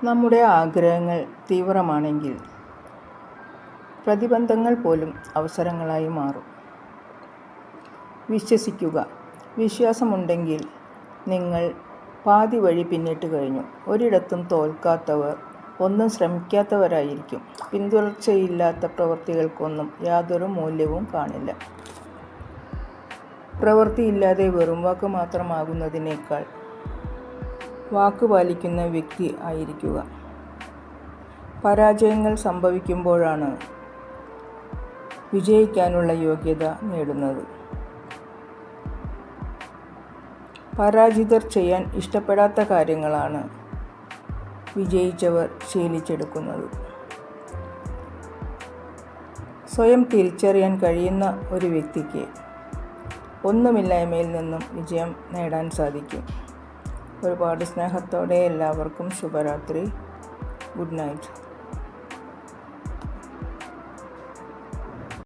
നമ്മുടെ ആഗ്രഹങ്ങൾ തീവ്രമാണെങ്കിൽ പ്രതിബന്ധങ്ങൾ പോലും അവസരങ്ങളായി മാറും. വിശ്വസിക്കുക, വിശ്വാസമുണ്ടെങ്കിൽ നിങ്ങൾ പാതി വഴി പിന്നിട്ട് കഴിഞ്ഞു. ഒരിടത്തും തോൽക്കാത്തവർ ഒന്നും ശ്രമിക്കാത്തവരായിരിക്കും. പിന്തുടർച്ചയില്ലാത്ത പ്രവൃത്തികൾക്കൊന്നും യാതൊരു മൂല്യവും കാണില്ല. പ്രവൃത്തിയില്ലാതെ വെറും വാക്ക് മാത്രമാകുന്നതിനേക്കാൾ വാക്ക് പാലിക്കുന്ന വ്യക്തി ആയിരിക്കുക. പരാജയങ്ങൾ സംഭവിക്കുമ്പോഴാണ് വിജയിക്കാനുള്ള യോഗ്യത നേടുന്നത്. പരാജിതർ ചെയ്യാൻ ഇഷ്ടപ്പെടാത്ത കാര്യങ്ങളാണ് വിജയിച്ചവർ ശീലിച്ചെടുക്കുന്നത്. സ്വയം തിരിച്ചറിയാൻ കഴിയുന്ന ഒരു വ്യക്തിക്ക് ഒന്നുമില്ലായ്മയിൽ നിന്നും വിജയം നേടാൻ സാധിക്കും. ഒരുപാട് സ്നേഹത്തോടെ എല്ലാവർക്കും ശുഭരാത്രി. Good night.